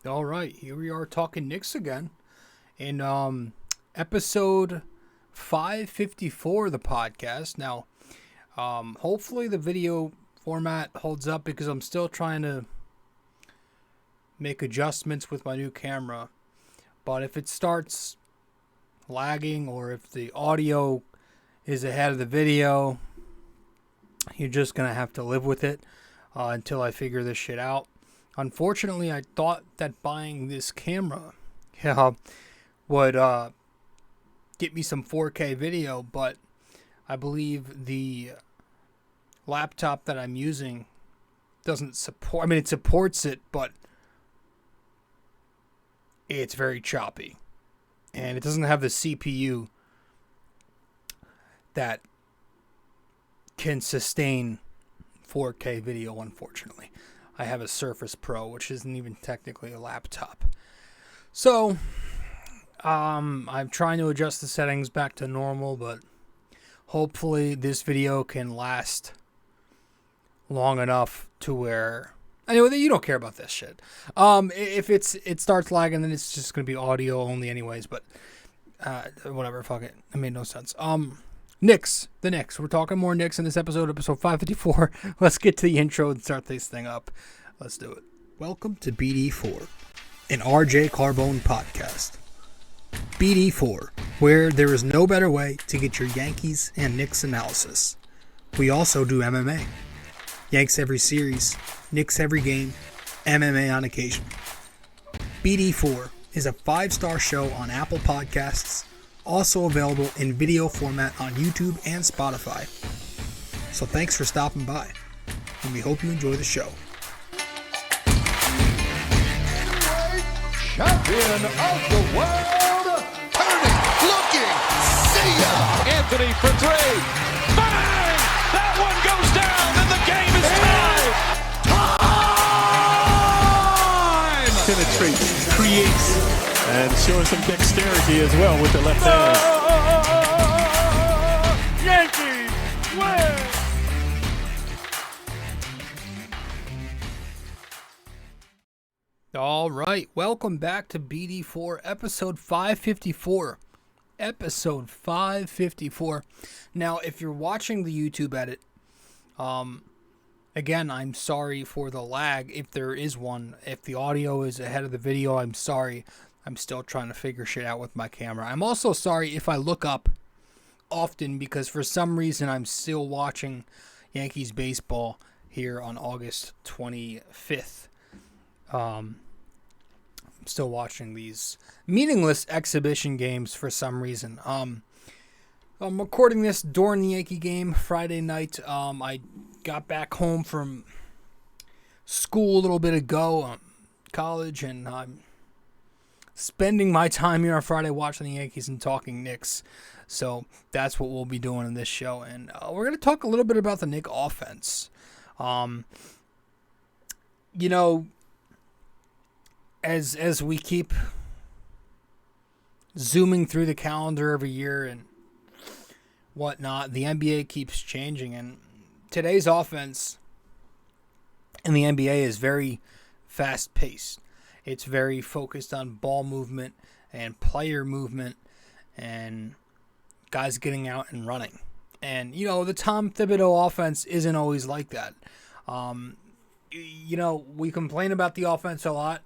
All right, here we are talking Knicks again in episode 554 of the podcast. Now, hopefully the video format holds up because I'm still trying to make adjustments with my new camera. But if it starts lagging or if the audio is ahead of the video, you're just going to have to live with it until I figure this shit out. Unfortunately, I thought that buying this camera would get me some 4K video, but I believe the laptop that I'm using doesn't support. I mean, it supports it, but it's very choppy. And it doesn't have the CPU that can sustain 4K video, unfortunately. I have a Surface Pro, which isn't even technically a laptop. So, I'm trying to adjust the settings back to normal, but hopefully this video can last long enough to where... Anyway, you don't care about this shit. If it starts lagging, then it's just going to be audio only anyways, but whatever, fuck it. It made no sense. Knicks. The Knicks. We're talking more Knicks in this episode 554. Let's get to the intro and start this thing up. Let's do it. Welcome to BD4, an RJ Carbone podcast. BD4, where there is no better way to get your Yankees and Knicks analysis. We also do MMA. Yanks every series, Knicks every game, MMA on occasion. BD4 is a 5-star show on Apple Podcasts, also available in video format on YouTube and Spotify. So thanks for stopping by, and we hope you enjoy the show. Champion of the world, turning, looking, see ya! Anthony for three, bang! That one goes down, and the game is tied! Time! Penetrates, creates, and showing some dexterity as well with the left hand. Yankees win! All right, welcome back to BD4, episode 554. Episode 554. Now, if you're watching the YouTube edit, again, I'm sorry for the lag, if there is one. If the audio is ahead of the video, I'm sorry. I'm still trying to figure shit out with my camera. I'm also sorry if I look up often because for some reason I'm still watching Yankees baseball here on August 25th. I'm still watching these meaningless exhibition games for some reason. I'm recording this during the Yankee game Friday night. I got back home from school a little bit ago, college, and I'm spending my time here on Friday watching the Yankees and talking Knicks. So that's what we'll be doing in this show. And we're going to talk a little bit about the Knick offense. As we keep zooming through the calendar every year and whatnot, the NBA keeps changing. And today's offense in the NBA is very fast-paced. It's very focused on ball movement and player movement and guys getting out and running. And, the Tom Thibodeau offense isn't always like that. We complain about the offense a lot,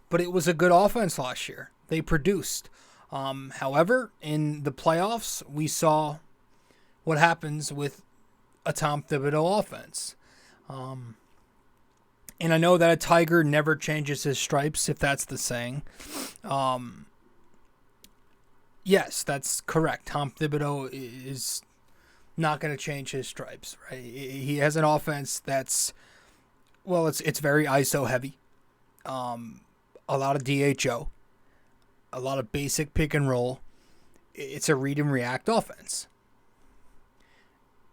but it was a good offense last year. They produced. However, in the playoffs, we saw what happens with a Tom Thibodeau offense. And I know that a tiger never changes his stripes, if that's the saying. Yes, that's correct. Tom Thibodeau is not going to change his stripes, right? He has an offense that's, it's very ISO heavy. A lot of DHO. A lot of basic pick and roll. It's a read and react offense.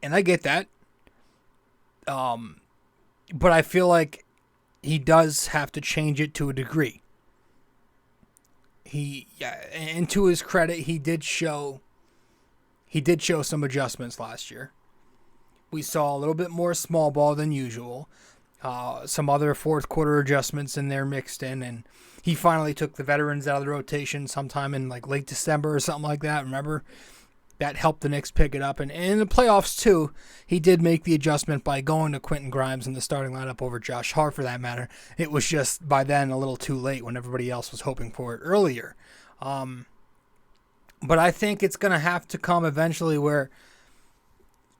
And I get that. But I feel like he does have to change it to a degree. And to his credit, he did show some adjustments last year. We saw a little bit more small ball than usual. Some other fourth quarter adjustments in there mixed in, and he finally took the veterans out of the rotation sometime in like late December or something like that. Remember? That helped the Knicks pick it up. And in the playoffs, too, he did make the adjustment by going to Quentin Grimes in the starting lineup over Josh Hart, for that matter. It was just, by then, a little too late when everybody else was hoping for it earlier. But I think it's going to have to come eventually where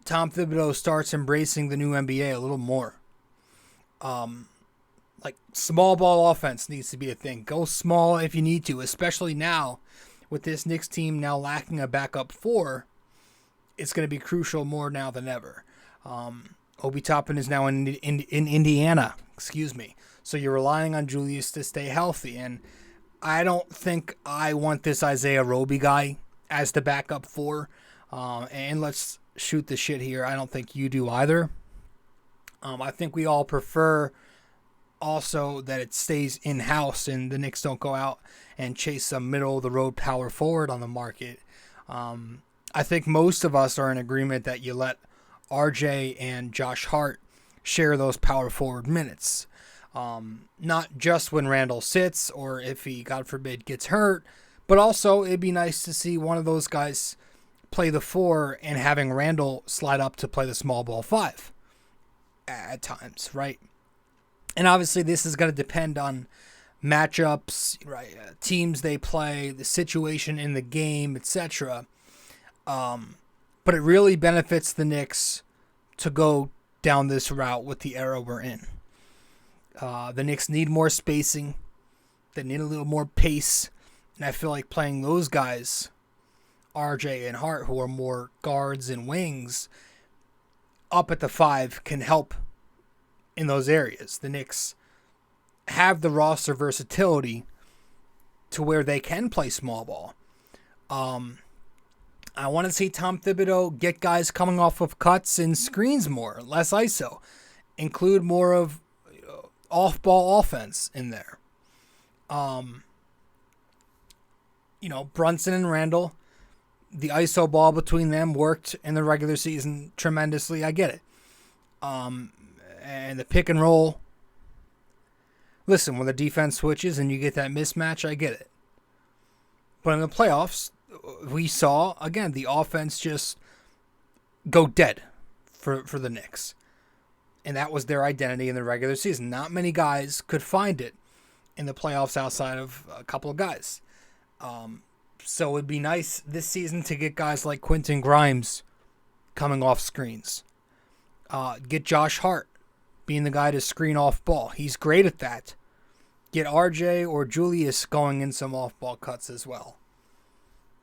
Tom Thibodeau starts embracing the new NBA a little more. Like, small ball offense needs to be a thing. Go small if you need to, especially now. With this Knicks team now lacking a backup four, it's going to be crucial more now than ever. Obi Toppin is now in Indiana, so you're relying on Julius to stay healthy, and I don't think I want this Isaiah Roby guy as the backup four, and let's shoot the shit here. I don't think you do either. I think we all prefer also that it stays in-house and the Knicks don't go out and chase some middle-of-the-road power forward on the market. I think most of us are in agreement that you let RJ and Josh Hart share those power forward minutes. Not just when Randall sits or if he, God forbid, gets hurt, but also it'd be nice to see one of those guys play the four and having Randall slide up to play the small ball five at times, right? And obviously this is going to depend on matchups, right? Teams they play, the situation in the game, etc. But it really benefits the Knicks to go down this route with the era we're in. The Knicks need more spacing. They need a little more pace. And I feel like playing those guys, RJ and Hart, who are more guards and wings, up at the five can help in those areas. The Knicks have the roster versatility to where they can play small ball. I want to see Tom Thibodeau get guys coming off of cuts and screens more, less ISO. Include more of off-ball offense in there. Brunson and Randall, the ISO ball between them worked in the regular season tremendously. I get it. And the pick and roll. Listen, when the defense switches and you get that mismatch, I get it. But in the playoffs, we saw, again, the offense just go dead for the Knicks. And that was their identity in the regular season. Not many guys could find it in the playoffs outside of a couple of guys. So it'd be nice this season to get guys like Quentin Grimes coming off screens. Get Josh Hart being the guy to screen off ball. He's great at that. Get RJ or Julius going in some off ball cuts as well.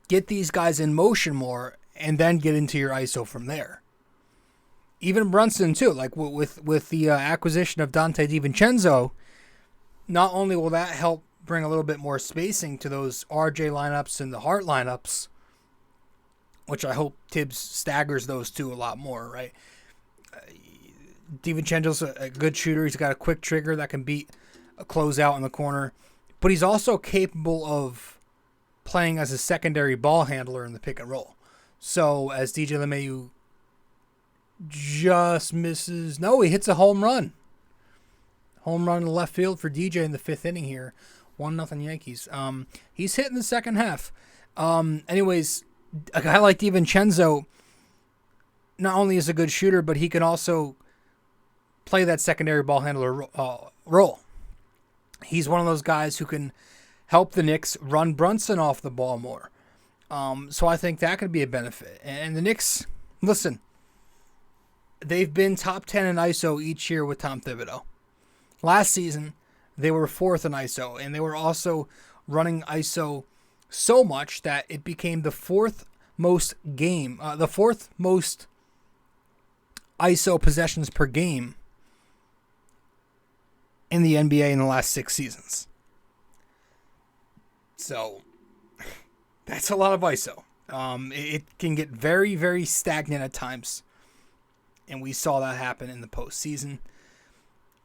Get these guys in motion more and then get into your ISO from there. Even Brunson too, like with the acquisition of Dante DiVincenzo, not only will that help bring a little bit more spacing to those RJ lineups and the Hart lineups, which I hope Thibs staggers those two a lot more, right? DiVincenzo's a good shooter. He's got a quick trigger that can beat a closeout in the corner. But he's also capable of playing as a secondary ball handler in the pick and roll. So as DJ LeMahieu just misses... No, he hits a home run. Home run in the left field for DJ in the fifth inning here. 1-0 Yankees. He's hit in the second half. Anyways, a guy like DiVincenzo not only is a good shooter, but he can also play that secondary ball handler role. He's one of those guys who can help the Knicks run Brunson off the ball more. So I think that could be a benefit. And the Knicks, listen, they've been top 10 in ISO each year with Tom Thibodeau. Last season, they were fourth in ISO, and they were also running ISO so much that it became the fourth most ISO possessions per game in the NBA in the last 6 seasons. So that's a lot of ISO. It can get very, very stagnant at times, and we saw that happen in the postseason.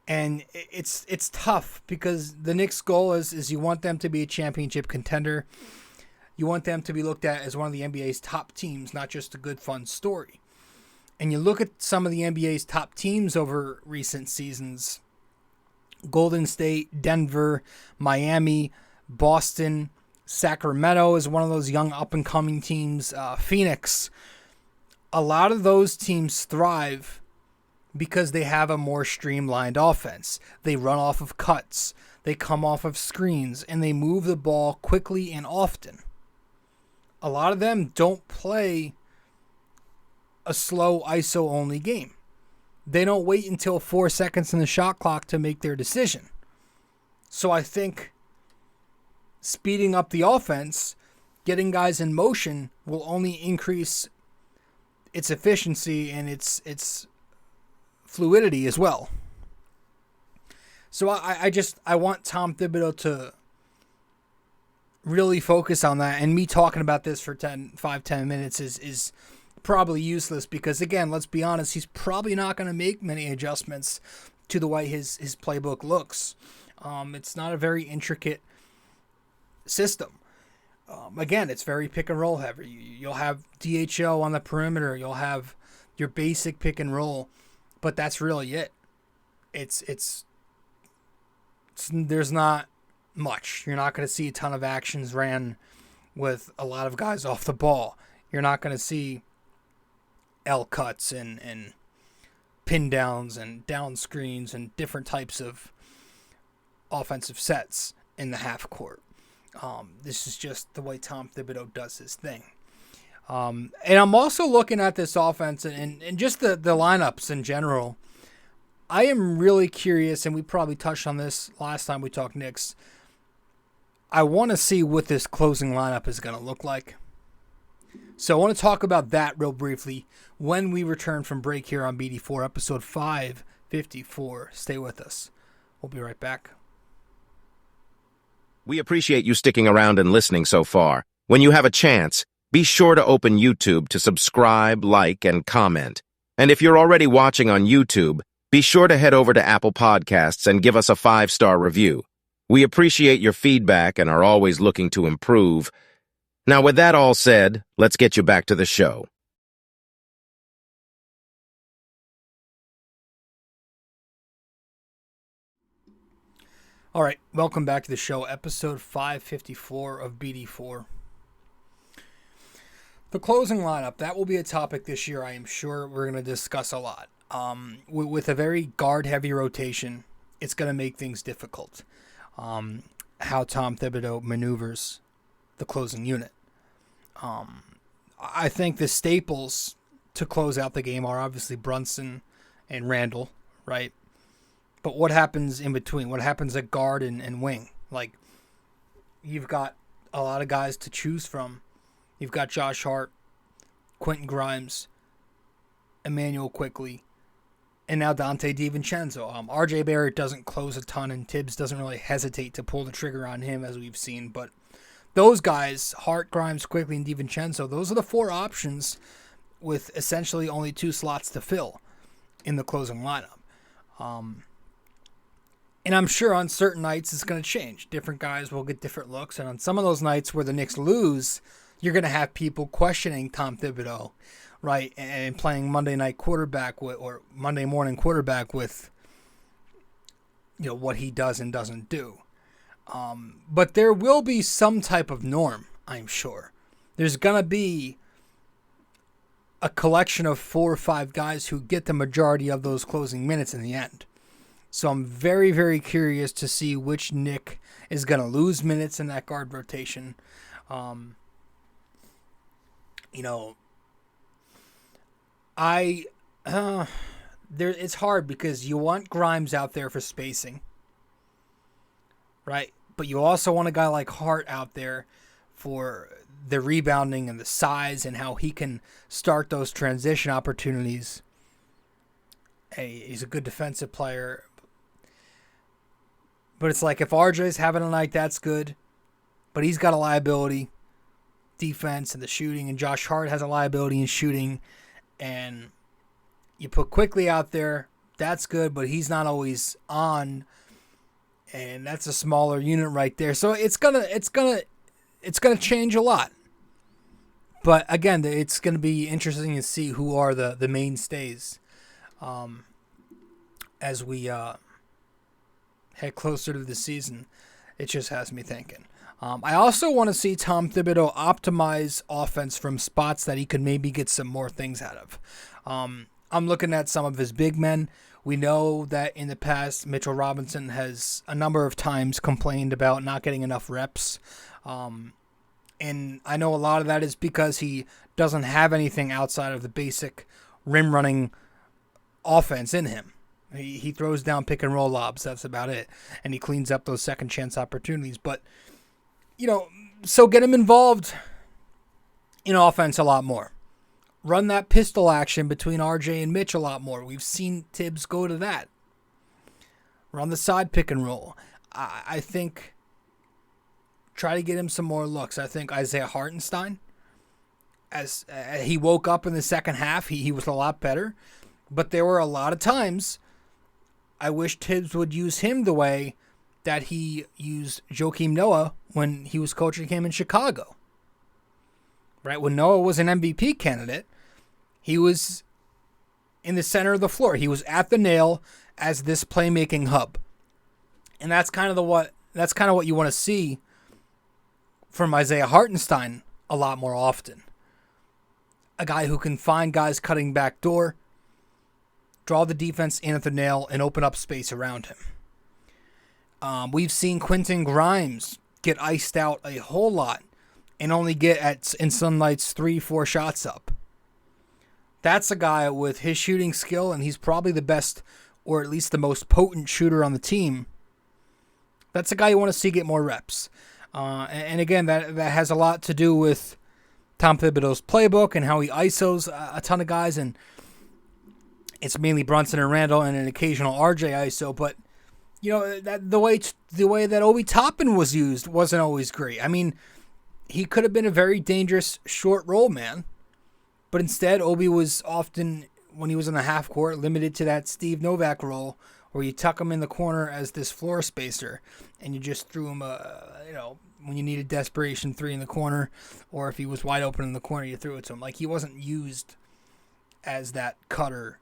And it's tough because the Knicks' goal is you want them to be a championship contender. You want them to be looked at as one of the NBA's top teams, not just a good, fun story. and you look at some of the NBA's top teams over recent seasons, Golden State, Denver, Miami, Boston, Sacramento is one of those young up-and-coming teams, Phoenix. A lot of those teams thrive because they have a more streamlined offense. They run off of cuts, they come off of screens, and they move the ball quickly and often. A lot of them don't play a slow ISO-only game. They don't wait until 4 seconds in the shot clock to make their decision. So I think speeding up the offense, getting guys in motion, will only increase its efficiency and its fluidity as well. So I want Tom Thibodeau to really focus on that, and me talking about this for 10 minutes is probably useless because, again, let's be honest, he's probably not going to make many adjustments to the way his playbook looks. It's not a very intricate system. Again, it's very pick and roll heavy. You'll have DHO on the perimeter. You'll have your basic pick and roll, but that's really it. It's there's not much. You're not going to see a ton of actions ran with a lot of guys off the ball. You're not going to see L cuts and pin downs and down screens and different types of offensive sets in the half court. This is just the way Tom Thibodeau does his thing. And I'm also looking at this offense and just the lineups in general. I am really curious, and we probably touched on this last time we talked Knicks. I want to see what this closing lineup is going to look like. So I want to talk about that real briefly when we return from break here on BD4, episode 554. Stay with us. We'll be right back. We appreciate you sticking around and listening so far. When you have a chance, be sure to open YouTube to subscribe, like, and comment. And if you're already watching on YouTube, be sure to head over to Apple Podcasts and give us a 5-star review. We appreciate your feedback and are always looking to improve. Now, with that all said, let's get you back to the show. All right, welcome back to the show, episode 554 of BD4. The closing lineup, that will be a topic this year I am sure we're going to discuss a lot. With a very guard-heavy rotation, it's going to make things difficult. How Tom Thibodeau maneuvers the closing unit. I think the staples to close out the game are obviously Brunson and Randall, right? But what happens in between? What happens at guard and wing? Like, you've got a lot of guys to choose from. You've got Josh Hart, Quentin Grimes, Emmanuel Quickley, and now Dante DiVincenzo. RJ Barrett doesn't close a ton, and Thibs doesn't really hesitate to pull the trigger on him, as we've seen. But those guys, Hart, Grimes, Quickley, and DiVincenzo, those are the four options with essentially only 2 slots to fill in the closing lineup. And I'm sure on certain nights it's going to change. Different guys will get different looks. And on some of those nights where the Knicks lose, you're going to have people questioning Tom Thibodeau, right? And playing Monday night quarterback or Monday morning quarterback with, what he does and doesn't do. But there will be some type of norm, I'm sure. There's going to be a collection of 4 or 5 guys who get the majority of those closing minutes in the end. So I'm very, very curious to see which Knick is going to lose minutes in that guard rotation. It's hard because you want Grimes out there for spacing, right? But you also want a guy like Hart out there for the rebounding and the size and how he can start those transition opportunities. Hey, he's a good defensive player. But it's like if RJ's having a night, that's good. But he's got a liability defense and the shooting, and Josh Hart has a liability in shooting. And you put Quickley out there, that's good, but he's not always on. And that's a smaller unit right there. So it's gonna change a lot. But again, it's going to be interesting to see who are the mainstays as we head closer to the season. It just has me thinking. I also want to see Tom Thibodeau optimize offense from spots that he could maybe get some more things out of. I'm looking at some of his big men. We know that in the past, Mitchell Robinson has a number of times complained about not getting enough reps. And I know a lot of that is because he doesn't have anything outside of the basic rim running offense in him. He throws down pick and roll lobs. That's about it. And he cleans up those second chance opportunities. But, so get him involved in offense a lot more. Run that pistol action between RJ and Mitch a lot more. We've seen Thibs go to that. Run the side pick and roll. I think try to get him some more looks. I think Isaiah Hartenstein, as he woke up in the second half, he was a lot better. But there were a lot of times I wish Thibs would use him the way that he used Joakim Noah when he was coaching him in Chicago. Right? When Noah was an MVP candidate, he was in the center of the floor. He was at the nail as this playmaking hub. And that's kind of what you want to see from Isaiah Hartenstein a lot more often. A guy who can find guys cutting back door, draw the defense in at the nail, and open up space around him. We've seen Quentin Grimes get iced out a whole lot and only get in some nights 3-4 shots up. That's a guy with his shooting skill, and he's probably the best, or at least the most potent shooter on the team. That's a guy you want to see get more reps. And again, that has a lot to do with Tom Thibodeau's playbook and how he ISOs a ton of guys, and it's mainly Brunson and Randall and an occasional RJ ISO, but the way that Obi Toppin was used wasn't always great. I mean, he could have been a very dangerous short roll man, but instead Obi was often, when he was in the half court, limited to that Steve Novak role where you tuck him in the corner as this floor spacer and you just threw him when you needed desperation three in the corner, or if he was wide open in the corner, you threw it to him. Like, he wasn't used as that cutter.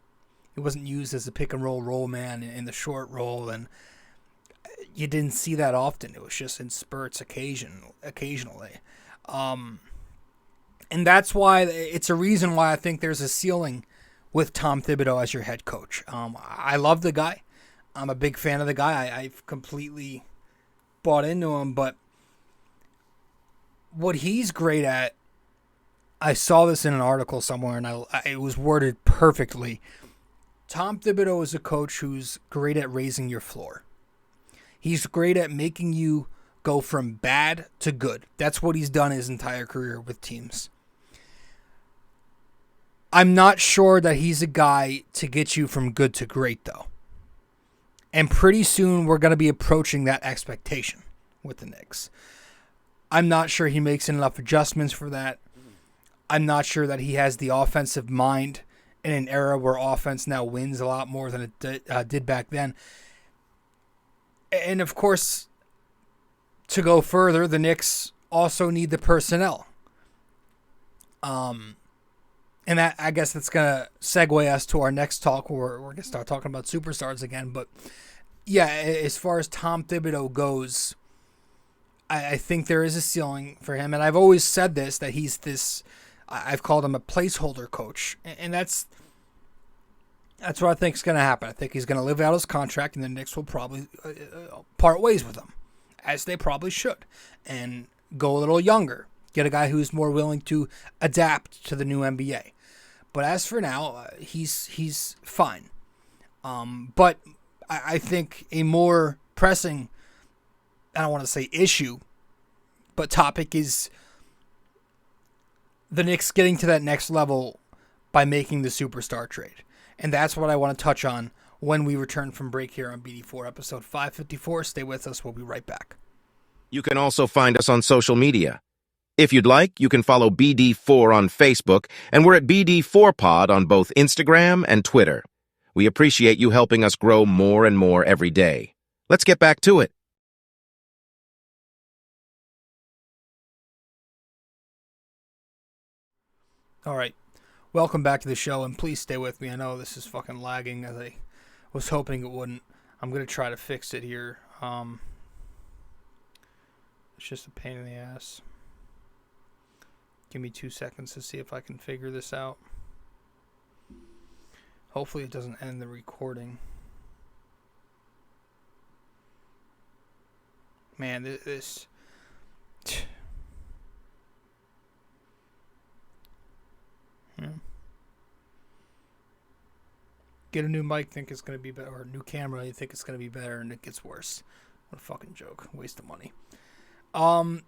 He wasn't used as a pick and roll man in the short roll, and you didn't see that often. It was just in spurts occasionally. And that's why it's a reason why I think there's a ceiling with Tom Thibodeau as your head coach. I love the guy. I'm a big fan of the guy. I've completely bought into him, but what he's great at, I saw this in an article somewhere, and it was worded perfectly. Tom Thibodeau is a coach who's great at raising your floor. He's great at making you go from bad to good. That's what he's done his entire career with teams. I'm not sure that he's a guy to get you from good to great, though. And pretty soon we're going to be approaching that expectation with the Knicks. I'm not sure he makes enough adjustments for that. I'm not sure that he has the offensive mind in an era where offense now wins a lot more than it did back then. And of course, to go further, the Knicks also need the personnel. And that, I guess that's going to segue us to our next talk, where we're going to start talking about superstars again. But yeah, as far as Tom Thibodeau goes, I think there is a ceiling for him. And I've always said this, that he's this, I've called him a placeholder coach. And that's what I think is going to happen. I think he's going to live out his contract, and the Knicks will probably part ways with him, as they probably should, and go a little younger. Get a guy who's more willing to adapt to the new NBA. But as for now, he's fine. But I think a more pressing, I don't want to say issue, but topic is the Knicks getting to that next level by making the superstar trade. And that's what I want to touch on when we return from break here on BD4 episode 554. Stay with us. We'll be right back. You can also find us on social media. If you'd like, you can follow BD4 on Facebook, and we're at BD4Pod on both Instagram and Twitter. We appreciate you helping us grow more and more every day. Let's get back to it. All right. Welcome back to the show, and please stay with me. I know this is fucking lagging as I was hoping it wouldn't. I'm going to try to fix it here. It's just a pain in the ass. Give me 2 seconds to see if I can figure this out. Hopefully it doesn't end the recording. Man, this... Get a new mic, think it's going to be better, or a new camera, you think it's going to be better, and it gets worse. What a fucking joke. Waste of money.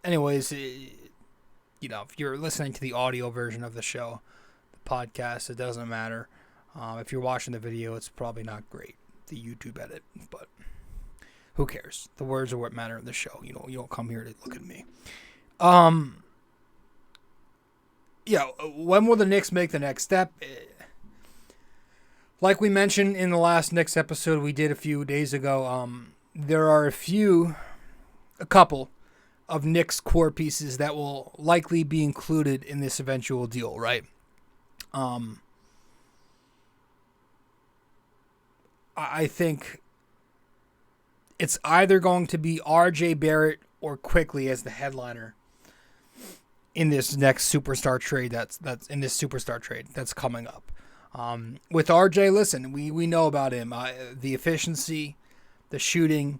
Anyways, you know, if you're listening to the audio version of the show, the podcast, it doesn't matter. If you're watching the video, it's probably not great, the YouTube edit, but who cares? The words are what matter in the show. You know, you don't come here to look at me. Yeah, when will the Knicks make the next step? Like we mentioned in the last Knicks episode we did a few days ago, there are a couple of Knicks core pieces that will likely be included in this eventual deal, right? I think it's either going to be R.J. Barrett or Quickly as the headliner in this next superstar trade that's coming up. With RJ, listen, we know about him. The efficiency, the shooting,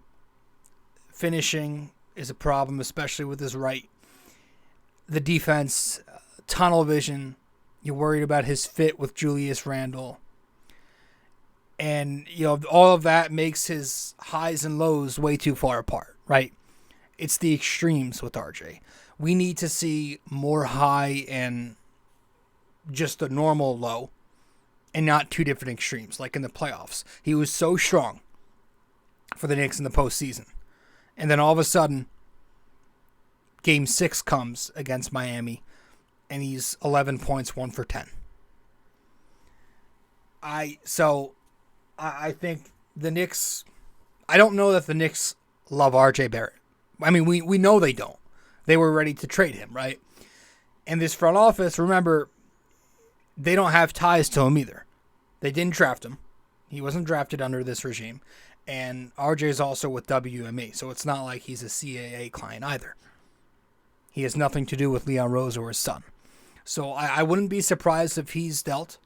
finishing is a problem, especially with his right. The defense, tunnel vision, you're worried about his fit with Julius Randle. And, you know, all of that makes his highs and lows way too far apart, right? It's the extremes with RJ. We need to see more high and just a normal low. And not two different extremes, like in the playoffs. He was so strong for the Knicks in the postseason. And then all of a sudden, Game 6 comes against Miami, and he's 11 points, 1 for 10. I think the Knicks... I don't know that the Knicks love R.J. Barrett. I mean, we know they don't. They were ready to trade him, right? And this front office, remember... They don't have ties to him either. They didn't draft him. He wasn't drafted under this regime. And RJ is also with WME, so it's not like he's a CAA client either. He has nothing to do with Leon Rose or his son. So I wouldn't be surprised if he's dealt,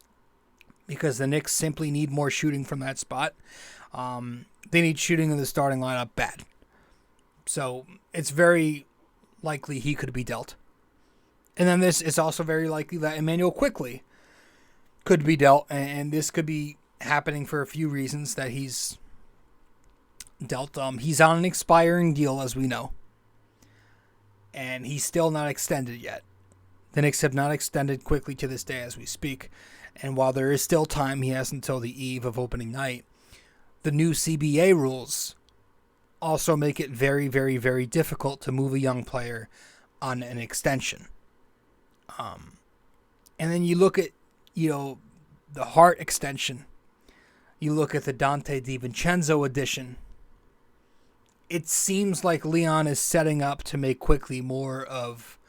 because the Knicks simply need more shooting from that spot. They need shooting in the starting lineup bad. So it's very likely he could be dealt. And then this is also very likely that Emmanuel Quickly could be dealt, and this could be happening for a few reasons that he's dealt. He's on an expiring deal, as we know, and he's still not extended yet. The Knicks have not extended Quickly to this day as we speak, and while there is still time, he has until the eve of opening night. The new CBA rules also make it very, very, very difficult to move a young player on an extension. And then you look at, you know, the Hart extension. You look at the Dante DiVincenzo addition. It seems like Leon is setting up to make Quickly more of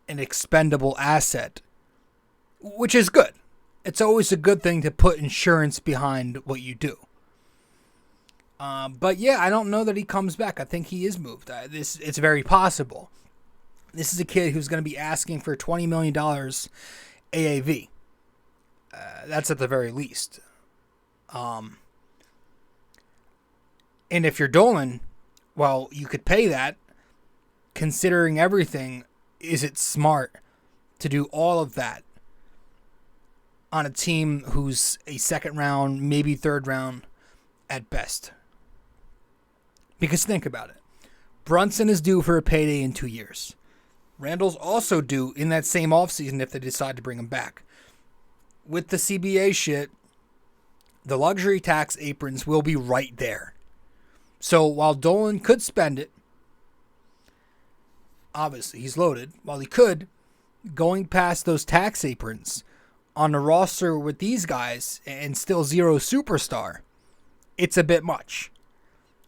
an expendable asset, which is good. It's always a good thing to put insurance behind what you do. But yeah, I don't know that he comes back. I think he is moved. It's very possible. This is a kid who's going to be asking for $20 million AAV. That's at the very least. And if you're Dolan, well, you could pay that. Considering everything, is it smart to do all of that on a team who's a second round, maybe third round at best? Because think about it. Brunson is due for a payday in 2 years. Randall's also due in that same offseason if they decide to bring him back. With the CBA shit, the luxury tax aprons will be right there. So while Dolan could spend it, obviously he's loaded, while he could, going past those tax aprons on a roster with these guys and still zero superstar, it's a bit much.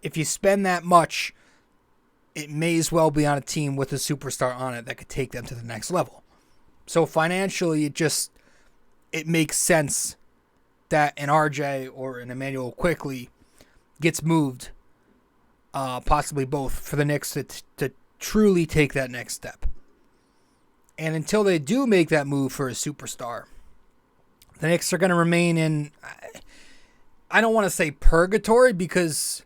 If you spend that much, it may as well be on a team with a superstar on it that could take them to the next level. So financially, it makes sense that an RJ or an Emmanuel quickly gets moved, possibly both, for the Knicks to truly take that next step. And until they do make that move for a superstar, the Knicks are going to remain in, I don't want to say purgatory, because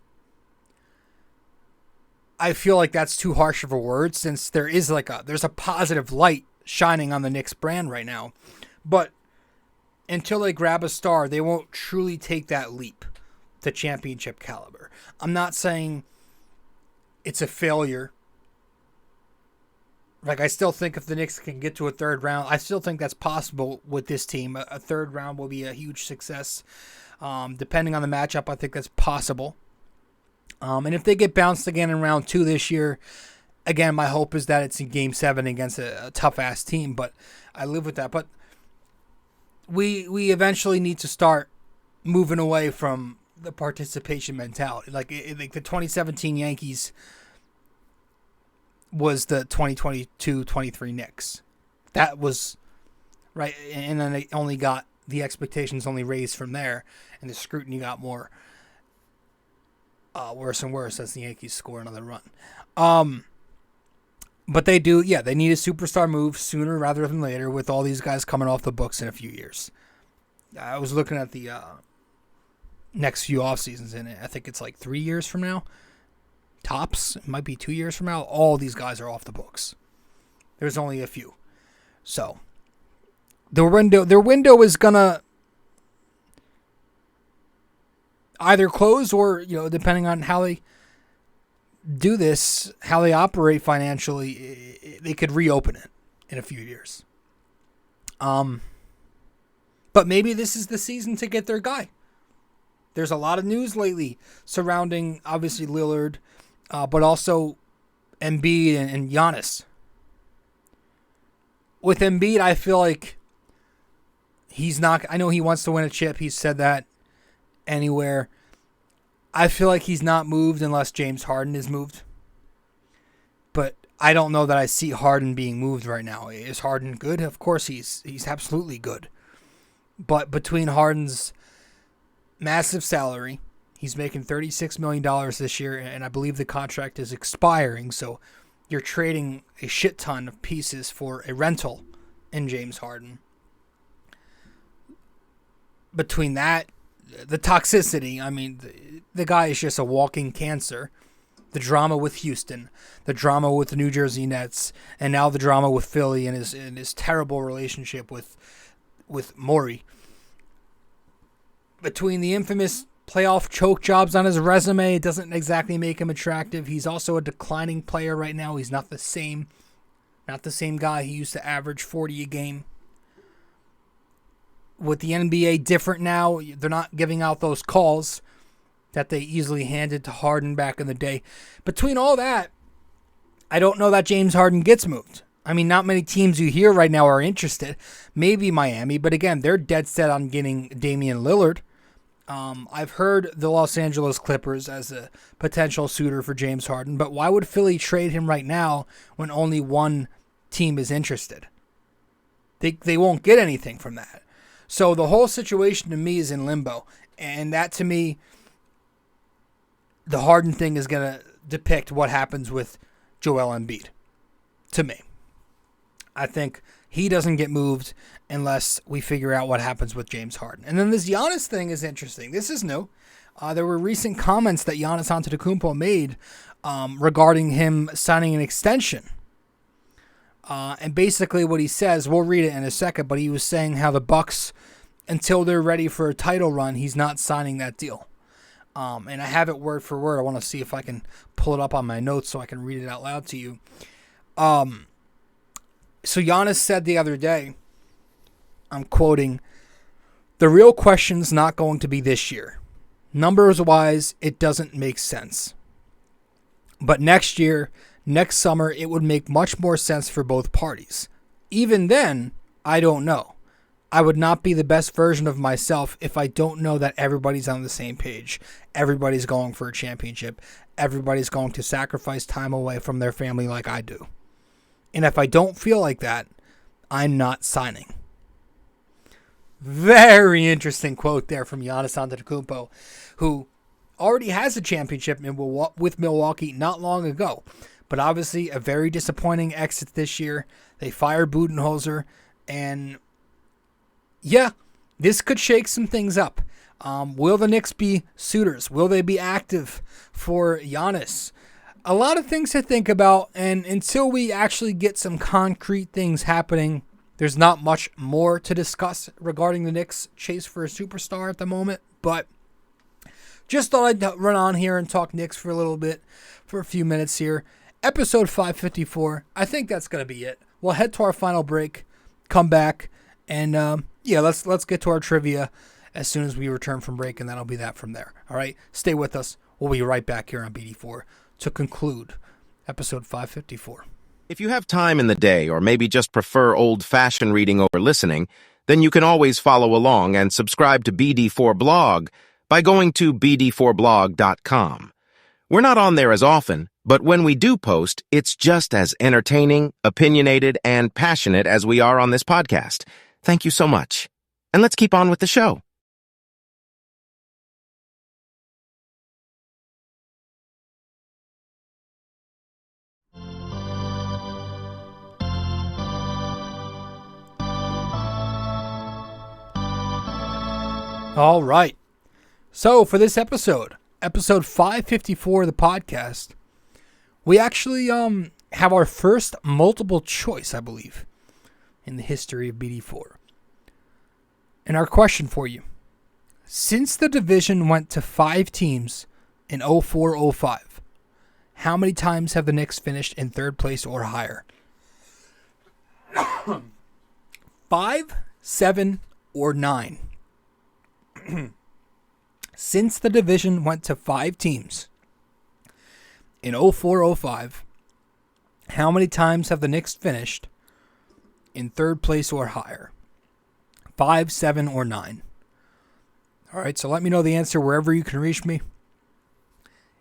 I feel like that's too harsh of a word, since there's a positive light shining on the Knicks brand right now. But until they grab a star, they won't truly take that leap to championship caliber. I'm not saying it's a failure. Like, I still think if the Knicks can get to a third round, I still think that's possible with this team. A third round will be a huge success. Depending on the matchup, I think that's possible. And if they get bounced again in round 2 this year, again, my hope is that it's in Game 7 against a tough-ass team, but I live with that. But we eventually need to start moving away from the participation mentality. Like the 2017 Yankees was the 2022-23 Knicks. That was right, and then they only got the expectations only raised from there, and the scrutiny got more worse and worse as the Yankees score another run. But they do, they need a superstar move sooner rather than later, with all these guys coming off the books in a few years. I was looking at the next few off seasons, and I think it's like 3 years from now. Tops, it might be 2 years from now. All these guys are off the books. There's only a few. So their window is gonna either close or, depending on how they do this, how they operate financially, they could reopen it in a few years. But maybe this is the season to get their guy. There's a lot of news lately surrounding, obviously, Lillard, but also Embiid and Giannis. With Embiid, I feel like he's not... I know he wants to win a chip. He's said that anywhere. I feel like he's not moved unless James Harden is moved. But I don't know that I see Harden being moved right now. Is Harden good? Of course he's absolutely good. But between Harden's massive salary, he's making $36 million this year, and I believe the contract is expiring, so you're trading a shit ton of pieces for a rental in James Harden. Between that, the toxicity, I mean, the guy is just a walking cancer. The drama with Houston, the drama with the New Jersey Nets, and now the drama with Philly and his terrible relationship with Morey. Between the infamous playoff choke jobs on his resume, it doesn't exactly make him attractive. He's also a declining player right now. He's not the same guy he used to average 40 a game. With the NBA different now, they're not giving out those calls that they easily handed to Harden back in the day. Between all that, I don't know that James Harden gets moved. I mean, not many teams you hear right now are interested. Maybe Miami, but again, they're dead set on getting Damian Lillard. I've heard the Los Angeles Clippers as a potential suitor for James Harden, but why would Philly trade him right now when only one team is interested? They won't get anything from that. So the whole situation to me is in limbo, and that to me, the Harden thing is going to depict what happens with Joel Embiid, to me. I think he doesn't get moved unless we figure out what happens with James Harden. And then this Giannis thing is interesting. This is new. There were recent comments that Giannis Antetokounmpo made regarding him signing an extension. And basically what he says, we'll read it in a second, but he was saying how the Bucks, until they're ready for a title run, he's not signing that deal. And I have it word for word. I want to see if I can pull it up on my notes so I can read it out loud to you. So Giannis said the other day, I'm quoting, "The real question's not going to be this year. Numbers-wise, it doesn't make sense. But next year, next summer, it would make much more sense for both parties. Even then, I don't know. I would not be the best version of myself if I don't know that everybody's on the same page. Everybody's going for a championship. Everybody's going to sacrifice time away from their family like I do. And if I don't feel like that, I'm not signing. Very interesting quote there from Giannis Antetokounmpo, who already has a championship with Milwaukee not long ago. But obviously a very disappointing exit this year. They fired Budenholzer, and yeah, this could shake some things up. Will the Knicks be suitors? Will they be active for Giannis? A lot of things to think about, and until we actually get some concrete things happening, there's not much more to discuss regarding the Knicks' chase for a superstar at the moment. But just thought I'd run on here and talk Knicks for a little bit, for a few minutes here. Episode 554, I think that's going to be it. We'll head to our final break, come back, and let's get to our trivia as soon as we return from break, and that'll be that from there. All right, stay with us. We'll be right back here on BD4 to conclude episode 554. If you have time in the day, or maybe just prefer old-fashioned reading over listening, then you can always follow along and subscribe to BD4 Blog by going to BD4blog.com. We're not on there as often, but when we do post, it's just as entertaining, opinionated, and passionate as we are on this podcast. Thank you so much. And let's keep on with the show. All right. So for this episode 554 of the podcast, we actually have our first multiple choice, I believe, in the history of BD4. And our question for you: since the division went to 5 teams in 04-05, how many times have the Knicks finished in third place or higher? 5, 7, or 9? Since the division went to 5 teams in 04-05, how many times have the Knicks finished in third place or higher? 5, 7, or 9? All right, so let me know the answer wherever you can reach me.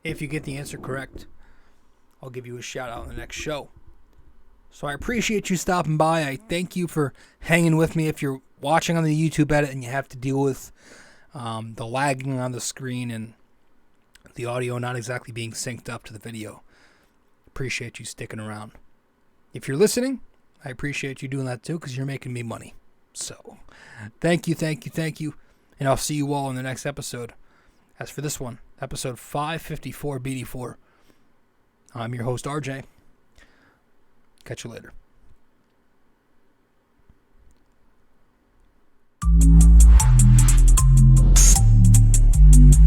If you get the answer correct, I'll give you a shout out on the next show. So I appreciate you stopping by. I thank you for hanging with me. If you're watching on the YouTube edit and you have to deal with the lagging on the screen and the audio not exactly being synced up to the video, appreciate you sticking around. If you're listening, I appreciate you doing that too, because you're making me money. So thank you. And I'll see you all in the next episode. As for this one, episode 554 BD4, I'm your host, RJ. Catch you later.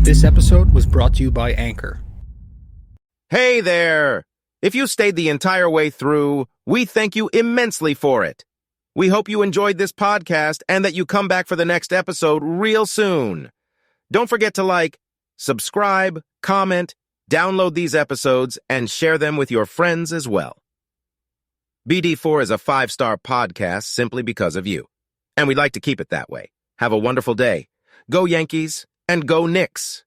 This episode was brought to you by Anchor. Hey there! If you stayed the entire way through, we thank you immensely for it. We hope you enjoyed this podcast and that you come back for the next episode real soon. Don't forget to like, subscribe, comment, download these episodes, and share them with your friends as well. BD4 is a 5-star podcast simply because of you, and we'd like to keep it that way. Have a wonderful day. Go Yankees, and go Knicks!